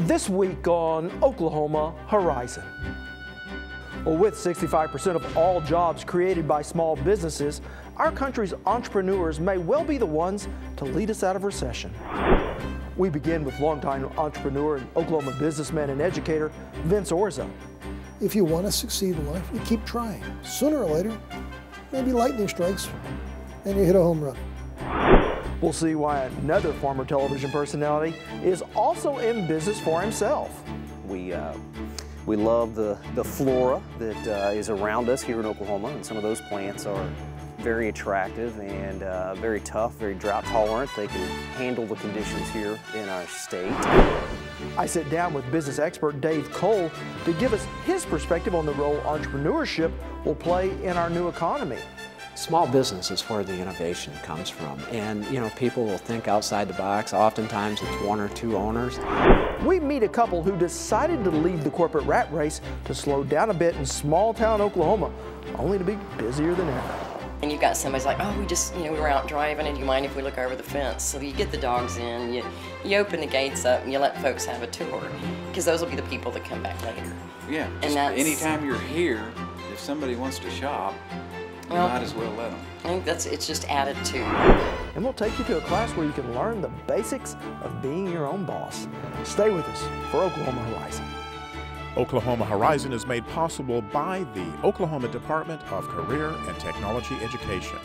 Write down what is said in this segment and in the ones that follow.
This week on Oklahoma Horizon. Well, with 65% of all jobs created by small businesses, our country's entrepreneurs may well be the ones to lead us out of recession. We begin with longtime entrepreneur and Oklahoma businessman and educator, Vince Orza. If you want to succeed in life, you keep trying. Sooner or later, maybe lightning strikes and you hit a home run. We'll see why another former television personality is also in business for himself. We love the flora that is around us here in Oklahoma, and some of those plants are very attractive and very tough, very drought tolerant. They can handle the conditions here in our state. I sit down with business expert Dave Cole to give us his perspective on the role entrepreneurship will play in our new economy. Small business is where the innovation comes from, and people will think outside the box. Oftentimes it's one or two owners. We meet a couple who decided to leave the corporate rat race to slow down a bit in small town Oklahoma, only to be busier than ever. And you've got somebody's like, oh, we just, we were out driving, and do you mind if we look over the fence? So you get the dogs in, you open the gates up, and you let folks have a tour, because those will be the people that come back later. Yeah, and anytime you're here, if somebody wants to shop, you might as well let them. I think it's just added to. And we'll take you to a class where you can learn the basics of being your own boss. Stay with us for Oklahoma Horizon. Oklahoma Horizon is made possible by the Oklahoma Department of Career and Technology Education.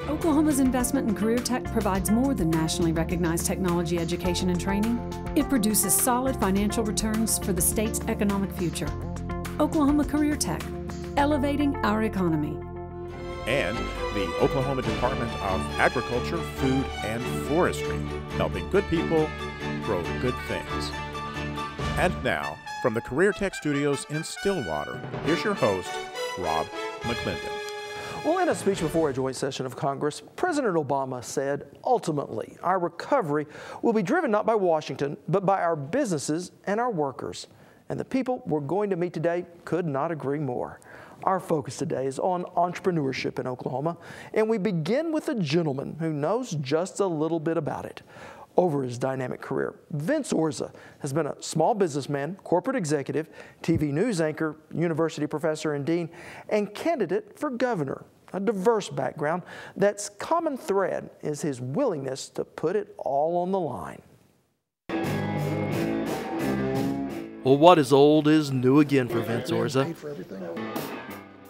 Oklahoma's investment in career tech provides more than nationally recognized technology education and training. It produces solid financial returns for the state's economic future. Oklahoma Career Tech, elevating our economy. And the Oklahoma Department of Agriculture, Food, and Forestry, helping good people grow good things. And now, from the Career Tech Studios in Stillwater, here's your host, Rob McClendon. Well, in a speech before a joint session of Congress, President Obama said, ultimately, our recovery will be driven not by Washington, but by our businesses and our workers. And the people we're going to meet today could not agree more. Our focus today is on entrepreneurship in Oklahoma, and we begin with a gentleman who knows just a little bit about it. Over his dynamic career, Vince Orza has been a small businessman, corporate executive, TV news anchor, university professor and dean, and candidate for governor. A diverse background that's common thread is his willingness to put it all on the line. Well, what is old is new again for Vince Orza.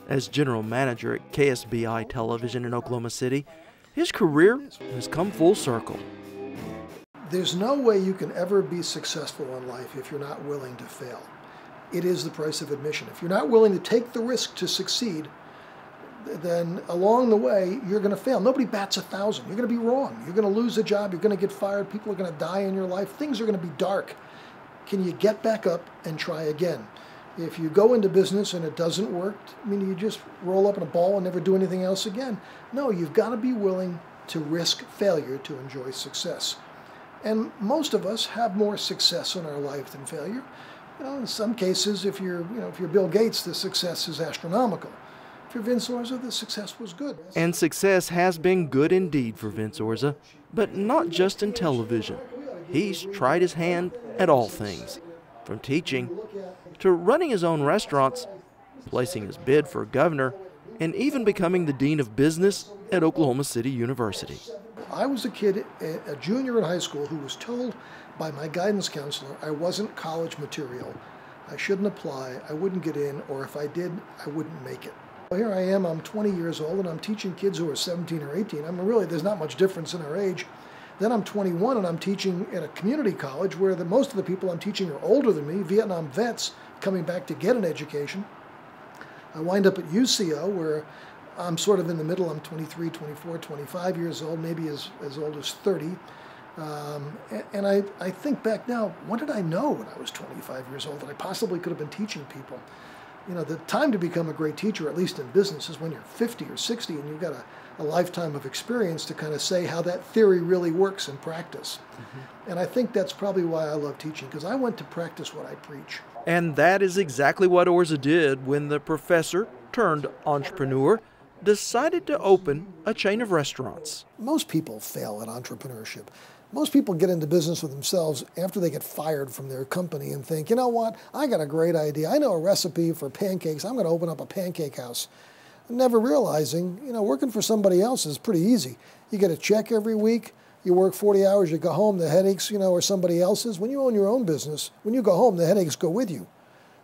As general manager at KSBI Television in Oklahoma City, his career has come full circle. There's no way you can ever be successful in life if you're not willing to fail. It is the price of admission. If you're not willing to take the risk to succeed, then along the way, you're going to fail. Nobody bats 1,000. You're going to be wrong. You're going to lose a job. You're going to get fired. People are going to die in your life. Things are going to be dark. Can you get back up and try again? If you go into business and it doesn't work, you just roll up in a ball and never do anything else again. No, you've got to be willing to risk failure to enjoy success. And most of us have more success in our life than failure. In some cases, if you're Bill Gates, the success is astronomical. If you're Vince Orza, the success was good. And success has been good indeed for Vince Orza, but not just in television. He's tried his hand at all things, from teaching to running his own restaurants, placing his bid for governor, and even becoming the dean of business at Oklahoma City University. I was a kid, a junior in high school, who was told by my guidance counselor I wasn't college material. I shouldn't apply, I wouldn't get in, or if I did, I wouldn't make it. Well, here I am, I'm 20 years old, and I'm teaching kids who are 17 or 18. Really, there's not much difference in our age. Then I'm 21, and I'm teaching at a community college where most of the people I'm teaching are older than me, Vietnam vets coming back to get an education. I wind up at UCO, where I'm sort of in the middle. I'm 23, 24, 25 years old, maybe as old as 30. And I think back now, what did I know when I was 25 years old that I possibly could have been teaching people? The time to become a great teacher, at least in business, is when you're 50 or 60 and you've got a lifetime of experience to kind of say how that theory really works in practice. And I think that's probably why I love teaching, because I went to practice what I preach. And that is exactly what Orza did when the professor turned entrepreneur decided to open a chain of restaurants. Most people fail at entrepreneurship. Most people get into business with themselves after they get fired from their company and think, you know what, I got a great idea. I know a recipe for pancakes. I'm going to open up a pancake house. Never realizing, working for somebody else is pretty easy. You get a check every week. You work 40 hours, you go home, the headaches, are somebody else's. When you own your own business, when you go home, the headaches go with you.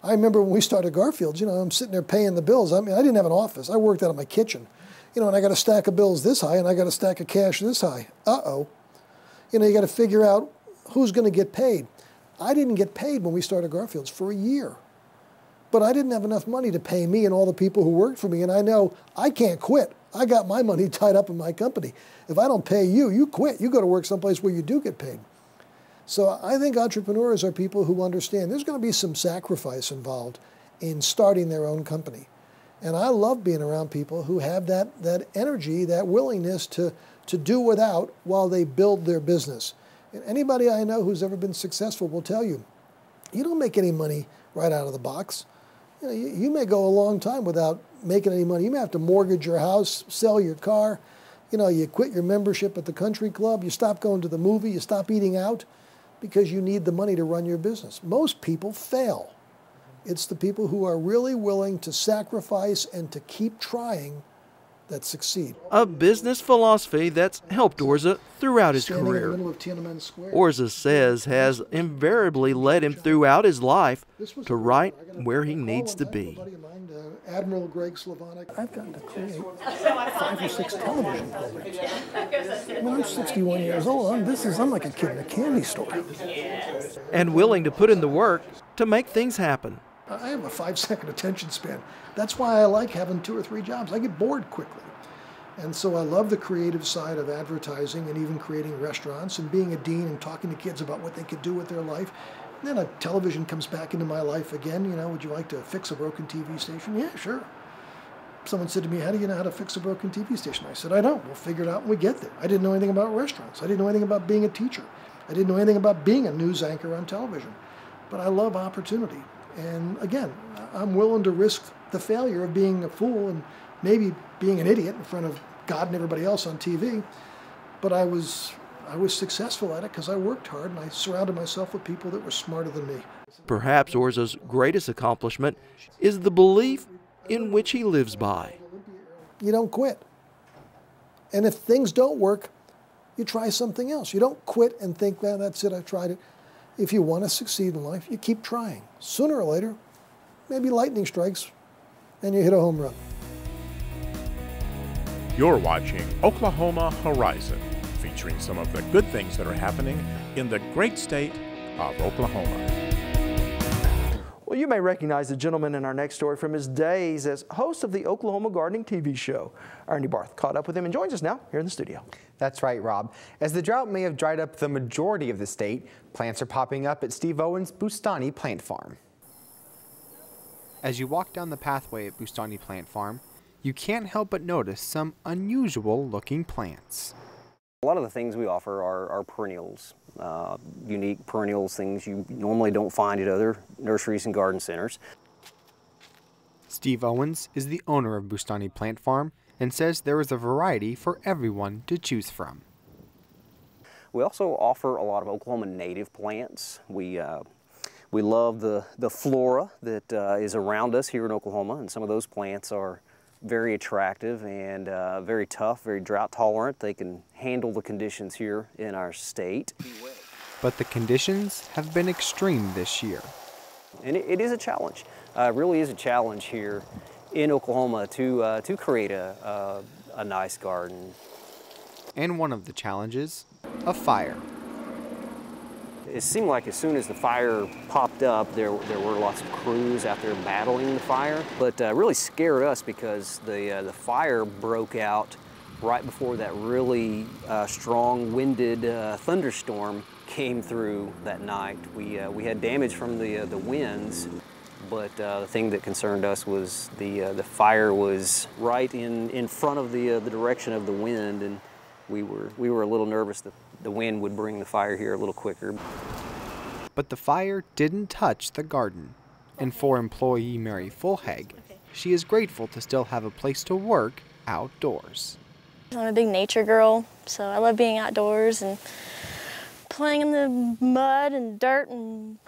I remember when we started Garfield's, I'm sitting there paying the bills. I didn't have an office. I worked out of my kitchen. And I got a stack of bills this high, and I got a stack of cash this high. Uh-oh. You got to figure out who's going to get paid. I didn't get paid when we started Garfield's for a year. But I didn't have enough money to pay me and all the people who worked for me, and I know I can't quit. I got my money tied up in my company. If I don't pay you, you quit. You go to work someplace where you do get paid. So I think entrepreneurs are people who understand there's going to be some sacrifice involved in starting their own company. And I love being around people who have that energy, that willingness to do without while they build their business. And anybody I know who's ever been successful will tell you, you don't make any money right out of the box. You may go a long time without making any money. You may have to mortgage your house, sell your car. You quit your membership at the country club. You stop going to the movie. You stop eating out because you need the money to run your business. Most people fail. It's the people who are really willing to sacrifice and to keep trying that succeed. A business philosophy that's helped Orza throughout his career. Orza says has invariably led him throughout his life to right where he needs to be. Admiral Greg Slavonic. I've gotten to create 5 or 6 television programs. When I'm 61 years old, I'm like a kid in a candy store. And willing to put in the work to make things happen. I have a 5-second attention span. That's why I like having 2 or 3 jobs. I get bored quickly. And so I love the creative side of advertising and even creating restaurants and being a dean and talking to kids about what they could do with their life. And then a television comes back into my life again. Would you like to fix a broken TV station? Yeah, sure. Someone said to me, how do you know how to fix a broken TV station? I said, I don't. We'll figure it out when we get there. I didn't know anything about restaurants. I didn't know anything about being a teacher. I didn't know anything about being a news anchor on television. But I love opportunity. And again, I'm willing to risk the failure of being a fool and maybe being an idiot in front of God and everybody else on TV. But I was successful at it because I worked hard and I surrounded myself with people that were smarter than me. Perhaps Orza's greatest accomplishment is the belief in which he lives by. You don't quit. And if things don't work, you try something else. You don't quit and think, well, that's it, I tried it. If you want to succeed in life, you keep trying. Sooner or later, maybe lightning strikes and you hit a home run. You're watching Oklahoma Horizon, featuring some of the good things that are happening in the great state of Oklahoma. Well, you may recognize the gentleman in our next story from his days as host of the Oklahoma gardening TV show. Ernie Barth caught up with him and joins us now here in the studio. That's right, Rob. As the drought may have dried up the majority of the state, plants are popping up at Steve Owens' Bustani Plant Farm. As you walk down the pathway at Bustani Plant Farm, you can't help but notice some unusual looking plants. A lot of the things we offer are perennials, unique perennials, things you normally don't find at other nurseries and garden centers. Steve Owens is the owner of Bustani Plant Farm and says there is a variety for everyone to choose from. We also offer a lot of Oklahoma native plants. We love the flora that is around us here in Oklahoma, and some of those plants are very attractive and very tough, very drought tolerant. They can handle the conditions here in our state. But the conditions have been extreme this year. And it is a challenge. It really is a challenge here in Oklahoma to create a nice garden. And one of the challenges, a fire. It seemed like as soon as the fire popped up, there were lots of crews out there battling the fire. But really scared us because the fire broke out right before that really strong-winded thunderstorm came through that night. We had damage from the winds, but the thing that concerned us was the fire was right in front of the direction of the wind, and we were a little nervous that the wind would bring the fire here a little quicker. But the fire didn't touch the garden, and for employee Mary Fulhag, she is grateful to still have a place to work outdoors. I'm a big nature girl, so I love being outdoors and playing in the mud and dirt and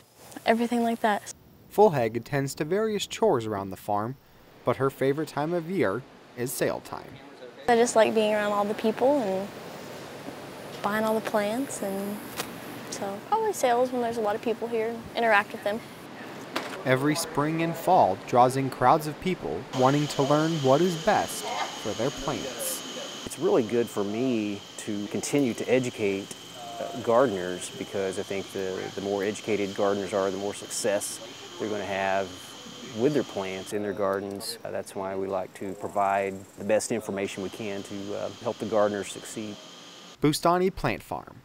everything like that. Fullhag attends to various chores around the farm, but her favorite time of year is sale time. I just like being around all the people and buying all the plants, and so probably sales when there's a lot of people here, interact with them. Every spring and fall draws in crowds of people wanting to learn what is best for their plants. It's really good for me to continue to educate gardeners, because I think the more educated gardeners are, the more success they're going to have with their plants in their gardens. That's why we like to provide the best information we can to help the gardeners succeed. Bustani Plant Farm.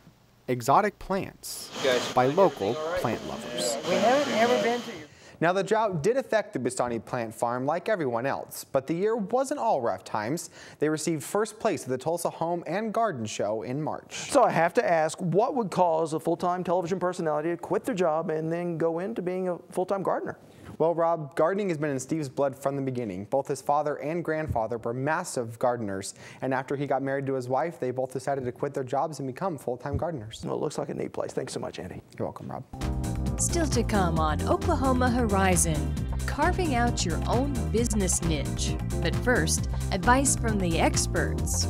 Exotic plants by local plant lovers. We haven't ever been to your... Now, the drought did affect the Bustani Plant Farm like everyone else, but the year wasn't all rough times. They received first place at the Tulsa Home and Garden Show in March. So I have to ask, what would cause a full-time television personality to quit their job and then go into being a full-time gardener? Well, Rob, gardening has been in Steve's blood from the beginning. Both his father and grandfather were massive gardeners, and after he got married to his wife, they both decided to quit their jobs and become full-time gardeners. Well, it looks like a neat place. Thanks so much, Andy. You're welcome, Rob. Still to come on Oklahoma Horizon, carving out your own business niche. But first, advice from the experts.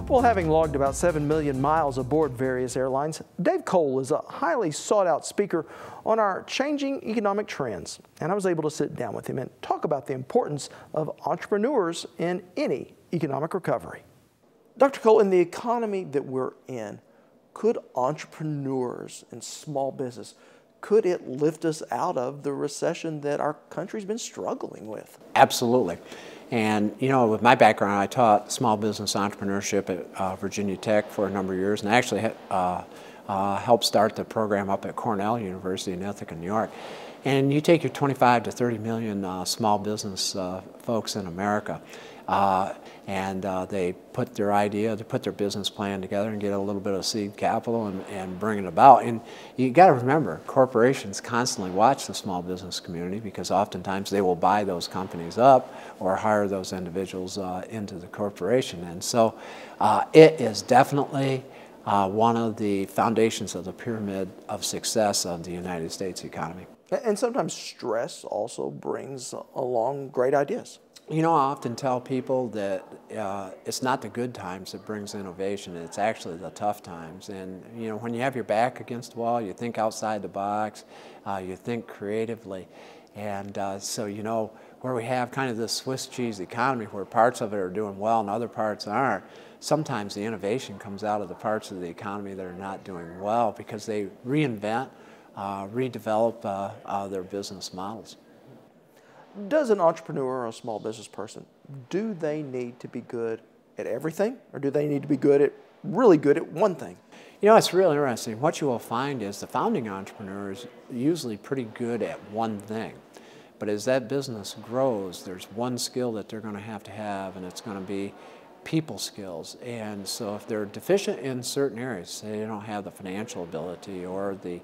Well, having logged about 7 million miles aboard various airlines, Dave Cole is a highly sought-out speaker on our changing economic trends. And I was able to sit down with him and talk about the importance of entrepreneurs in any economic recovery. Dr. Cole, in the economy that we're in, could entrepreneurs and small business, could it lift us out of the recession that our country's been struggling with? Absolutely. And, you know, with my background, I taught small business entrepreneurship at Virginia Tech for a number of years, and I actually helped start the program up at Cornell University in Ithaca, New York. And you take your 25 to 30 million small business folks in America, and they put their idea, they put their business plan together and get a little bit of seed capital and bring it about. And you got to remember, corporations constantly watch the small business community, because oftentimes they will buy those companies up or hire those individuals into the corporation. And so it is definitely one of the foundations of the pyramid of success of the United States economy. And sometimes stress also brings along great ideas. You know, I often tell people that it's not the good times that brings innovation, it's actually the tough times. And, you know, when you have your back against the wall, you think outside the box, you think creatively. And so, you know, where we have kind of this Swiss cheese economy where parts of it are doing well and other parts aren't, sometimes the innovation comes out of the parts of the economy that are not doing well, because they reinvent, redevelop their business models. Does an entrepreneur or a small business person, do they need to be good at everything, or do they need to be really good at one thing? You know, it's really interesting. What you will find is the founding entrepreneur is usually pretty good at one thing. But as that business grows, there's one skill that they're going to have, and it's going to be people skills. And so if they're deficient in certain areas, say they don't have the financial ability or the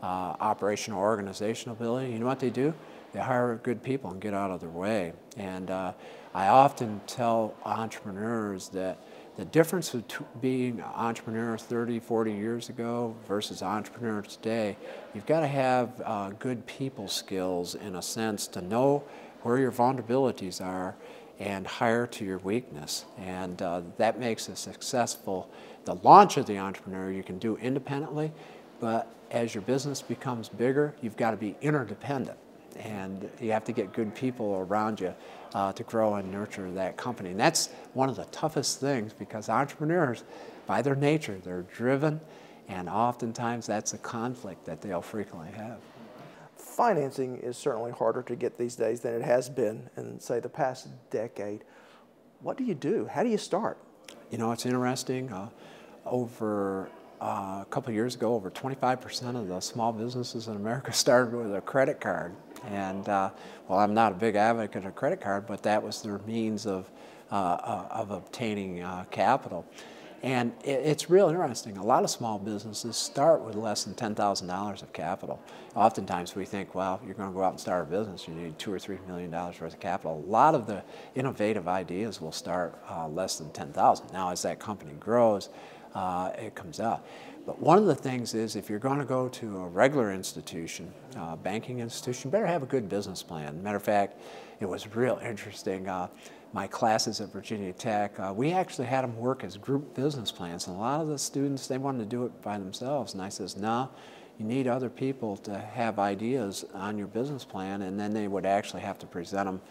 operational organizational ability, you know what they do? They hire good people and get out of their way. And I often tell entrepreneurs that the difference between being an entrepreneur 30, 40 years ago versus an entrepreneur today, you've got to have good people skills, in a sense, to know where your vulnerabilities are and hire to your weakness. And that makes it successful. The launch of the entrepreneur you can do independently, but as your business becomes bigger, you've got to be interdependent. And you have to get good people around you to grow and nurture that company. And that's one of the toughest things, because entrepreneurs, by their nature, they're driven, and oftentimes that's a conflict that they'll frequently have. Financing is certainly harder to get these days than it has been in, say, the past decade. What do you do? How do you start? You know, it's interesting. Over a couple of years ago, over 25% of the small businesses in America started with a credit card. And well, I'm not a big advocate of a credit card, but that was their means of obtaining capital. And it's real interesting. A lot of small businesses start with less than $10,000 of capital. Oftentimes we think, well, you're going to go out and start a business, you need $2 or $3 million worth of capital. A lot of the innovative ideas will start less than $10,000. Now, as that company grows, it comes out. But one of the things is, if you're going to go to a regular institution, banking institution, you better have a good business plan. Matter of fact, it was real interesting. My classes at Virginia Tech, we actually had them work as group business plans. And a lot of the students, they wanted to do it by themselves. And I says, no, you need other people to have ideas on your business plan, and then they would actually have to present them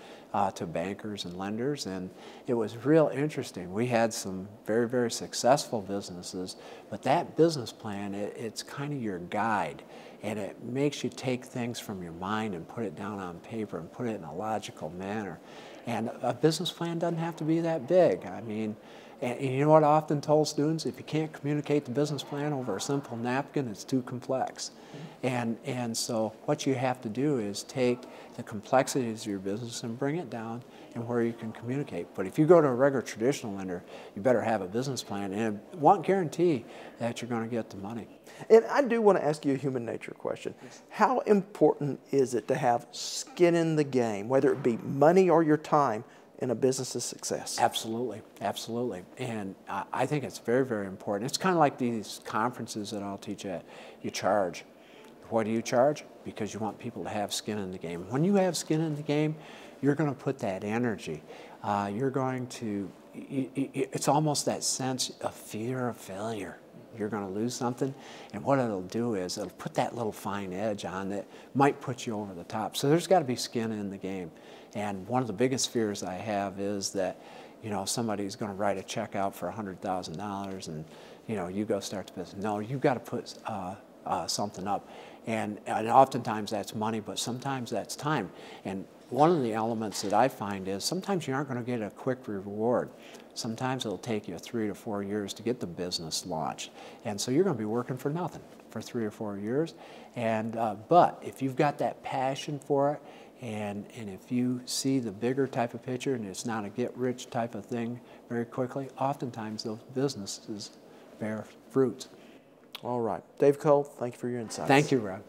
to bankers and lenders. And it was real interesting. We had some very, very successful businesses, but that business plan, it's kind of your guide. And it makes you take things from your mind and put it down on paper and put it in a logical manner. And a business plan doesn't have to be that big. I mean, and you know what I often told students? If you can't communicate the business plan over a simple napkin, it's too complex. And so what you have to do is take the complexities of your business and bring it down and where you can communicate. But if you go to a regular traditional lender, you better have a business plan and it won't guarantee that you're going to get the money. And I do want to ask you a human nature question. How important is it to have skin in the game, whether it be money or your time, in a business's success? Absolutely, absolutely. And I think it's very, very important. It's kind of like these conferences that I'll teach at. You charge. Why do you charge? Because you want people to have skin in the game. When you have skin in the game, you're going to put that energy. You're going to, it's almost that sense of fear of failure. You're going to lose something, and what it'll do is it'll put that little fine edge on that might put you over the top. So there's got to be skin in the game. And one of the biggest fears I have is that, you know, somebody's going to write a check out for $100,000 and, you know, you go start the business. No, you've got to put something up. And oftentimes that's money, but sometimes that's time. And one of the elements that I find is sometimes you aren't going to get a quick reward. Sometimes it'll take you 3 to 4 years to get the business launched. And so you're going to be working for nothing for 3 or 4 years. And, but if you've got that passion for it, and if you see the bigger type of picture and it's not a get-rich type of thing very quickly, oftentimes those businesses bear fruit. All right. Dave Cole, thank you for your insights. Thank you, Rob.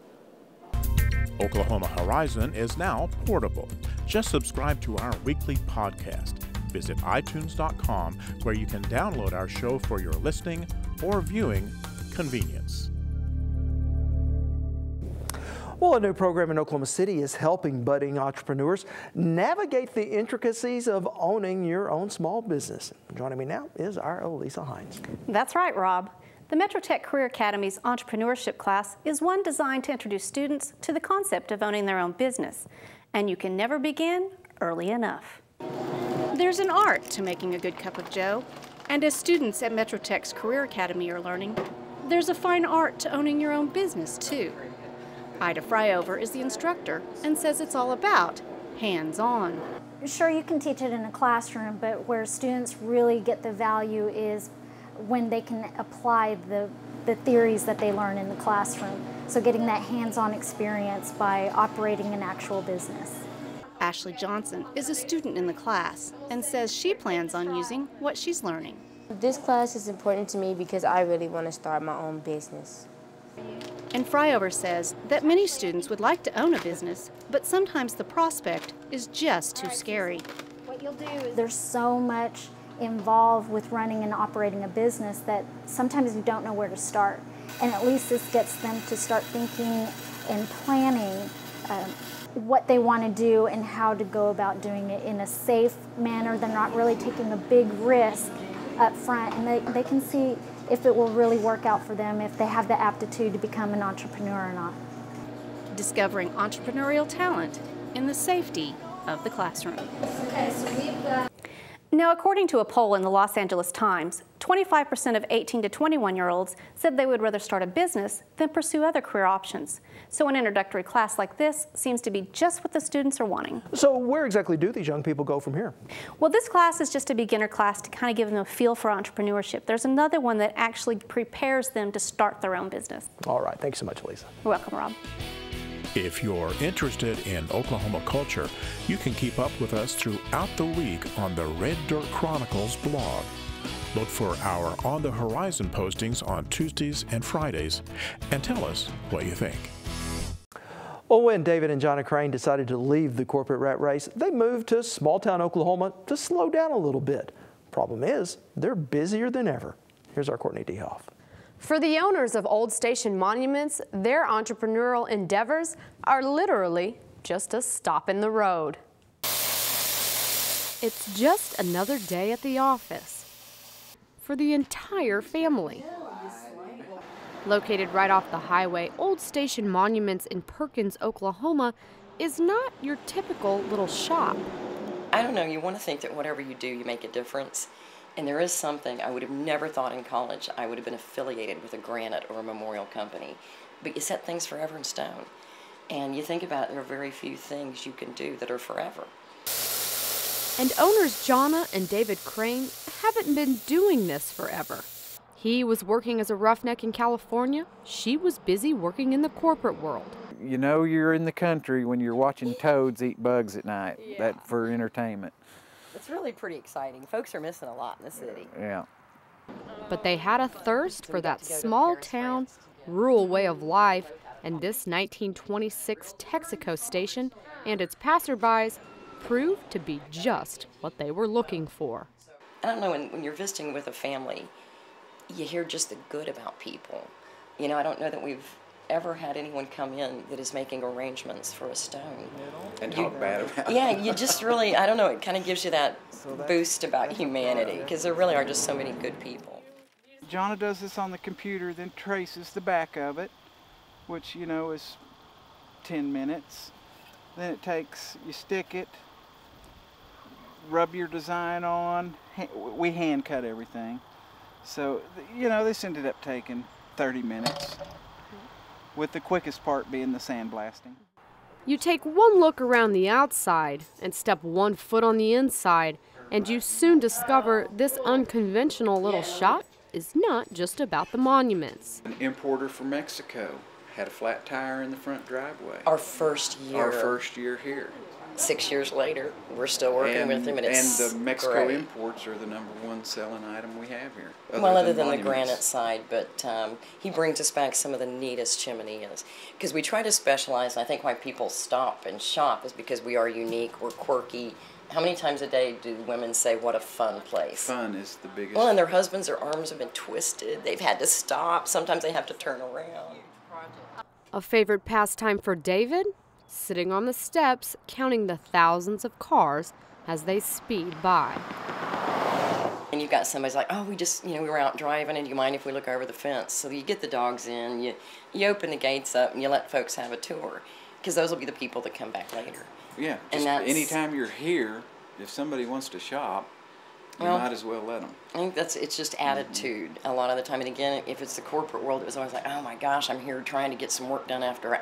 Oklahoma Horizon is now portable. Just subscribe to our weekly podcast. Visit iTunes.com, where you can download our show for your listening or viewing convenience. Well, a new program in Oklahoma City is helping budding entrepreneurs navigate the intricacies of owning your own small business. Joining me now is our Elisa Hines. That's right, Rob. The Metro Tech Career Academy's entrepreneurship class is one designed to introduce students to the concept of owning their own business. And you can never begin early enough. There's an art to making a good cup of joe. And as students at Metro Tech's Career Academy are learning, there's a fine art to owning your own business, too. Ida Fryover is the instructor and says it's all about hands-on. Sure, you can teach it in a classroom, but where students really get the value is when they can apply the theories that they learn in the classroom. So getting that hands-on experience by operating an actual business. Ashley Johnson is a student in the class and says she plans on using what she's learning. This class is important to me because I really want to start my own business. And Fryover says that many students would like to own a business, but sometimes the prospect is just too scary. What you'll do is there's so much involved with running and operating a business that sometimes you don't know where to start. And at least this gets them to start thinking and planning what they want to do and how to go about doing it in a safe manner. They're not really taking a big risk up front, and they can see if it will really work out for them, if they have the aptitude to become an entrepreneur or not. Discovering entrepreneurial talent in the safety of the classroom. Okay, so we've got... Now, according to a poll in the Los Angeles Times, 25% of 18 to 21-year-olds said they would rather start a business than pursue other career options. So an introductory class like this seems to be just what the students are wanting. So where exactly do these young people go from here? Well, this class is just a beginner class to kind of give them a feel for entrepreneurship. There's another one that actually prepares them to start their own business. All right. Thanks so much, Lisa. You're welcome, Rob. If you're interested in Oklahoma culture, you can keep up with us throughout the week on the Red Dirt Chronicles blog. Look for our On the Horizon postings on Tuesdays and Fridays and tell us what you think. Well, when David and Jonna Crane decided to leave the corporate rat race, they moved to small-town Oklahoma to slow down a little bit. Problem is, they're busier than ever. Here's our Courtney DeHoff. For the owners of old station monuments, their entrepreneurial endeavors are literally just a stop in the road. It's just another day at the office for the entire family. Located right off the highway, Old Station Monuments in Perkins, Oklahoma is not your typical little shop. I don't know, you want to think that whatever you do, you make a difference. And there is something I would have never thought in college I would have been affiliated with a granite or a memorial company. But you set things forever in stone. And you think about it, there are very few things you can do that are forever. And owners Jonna and David Crane haven't been doing this forever. He was working as a roughneck in California. She was busy working in the corporate world. You know you're in the country when you're watching toads eat bugs at night. Yeah. That for entertainment. It's really pretty exciting. Folks are missing a lot in the city. Yeah. But they had a thirst for that small town, rural way of life, and this 1926 Texaco station and its passerbys proved to be just what they were looking for. I don't know, when you're visiting with a family, you hear just the good about people. You know, I don't know that we've ever had anyone come in that is making arrangements for a stone. And talk bad about it. Yeah, you just really, I don't know, it kind of gives you that boost about humanity, because there really are just so many good people. Jonna does this on the computer, then traces the back of it, which, you know, is 10 minutes. Then it takes, you stick it, rub your design on. We hand cut everything. So, you know, this ended up taking 30 minutes, with the quickest part being the sandblasting. You take one look around the outside and step 1 foot on the inside, and you soon discover this unconventional little shop is not just about the monuments. An importer from Mexico had a flat tire in the front driveway. Our first year. Our first year here. 6 years later, we're still working with him, and it's And the Mexico great. imports are the #1 selling item we have here. Other than the granite side, but he brings us back some of the neatest chimeneas. Because we try to specialize, and I think why people stop and shop is because we are unique, we're quirky. How many times a day do women say, what a fun place? Fun is the biggest. Well, and their husbands, their arms have been twisted. They've had to stop. Sometimes they have to turn around. A favorite pastime for David? Sitting on the steps, counting the thousands of cars as they speed by. And you've got somebody's like, oh, we were out driving, and do you mind if we look over the fence? So you get the dogs in, you open the gates up, and you let folks have a tour, because those will be the people that come back later. Yeah, And just that's- anytime you're here, if somebody wants to shop, you might as well let them. I think it's just attitude a lot of the time. And again, if it's the corporate world, it was always like, oh my gosh, I'm here trying to get some work done after.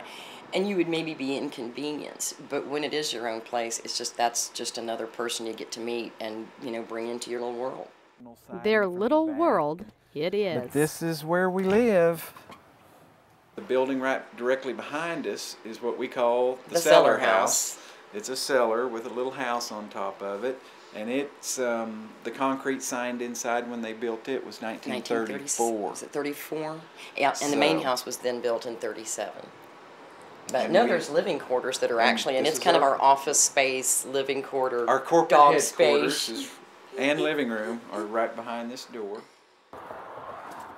And you would maybe be inconvenienced. But when it is your own place, that's just another person you get to meet and, bring into your little world. Their little world, it is. But this is where we live. The building right directly behind us is what we call the cellar cellar house. It's a cellar with a little house on top of it. And it's, the concrete signed inside when they built it was 1934. Was it 34? Yeah, and the main house was then built in 37. But no, there's living quarters that are actually, and it's kind of our office space, living quarter, our corporate dog headquarters space. and living room are right behind this door.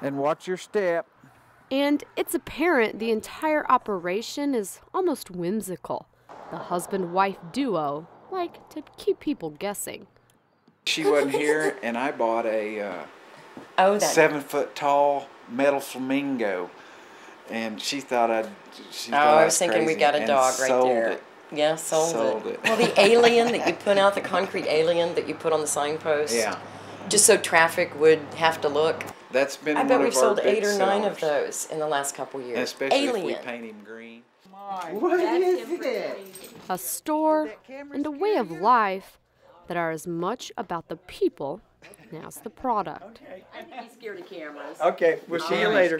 And watch your step. And it's apparent the entire operation is almost whimsical. The husband-wife duo like to keep people guessing. She wasn't here, and I bought a 7-foot tall metal flamingo, and she thought I was thinking we got a dog right there. It. Yeah, sold it. Well, the alien that you put out, the concrete alien that you put on the signpost. Yeah. Just so traffic would have to look. That's been I one bet of we've our sold big 8 or 9 of sellers. those in the last couple years. And especially alien. if we paint him green. What is it? A store and a way of life that are as much about the people as the product. I think he's scared of cameras. Okay, we'll see you later.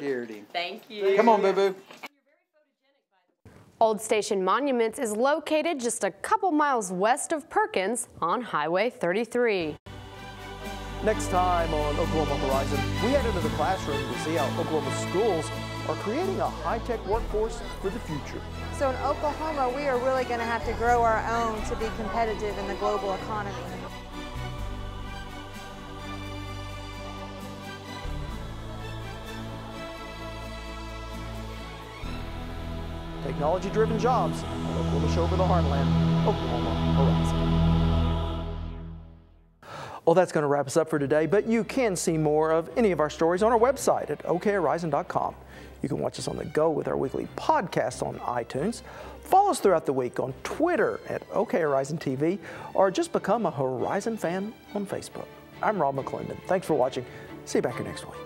Thank you. Come on, boo-boo. Old Station Monuments is located just a couple miles west of Perkins on Highway 33. Next time on Oklahoma Horizon, we head into the classroom to see how Oklahoma schools are creating a high-tech workforce for the future. So in Oklahoma, we are really going to have to grow our own to be competitive in the global economy. Technology-driven jobs, Oklahoma Show over the Heartland, Oklahoma Horizon. Well, that's going to wrap us up for today, but you can see more of any of our stories on our website at okhorizon.com. You can watch us on the go with our weekly podcast on iTunes. Follow us throughout the week on Twitter at OK Horizon TV, or just become a Horizon fan on Facebook. I'm Rob McClendon. Thanks for watching. See you back here next week.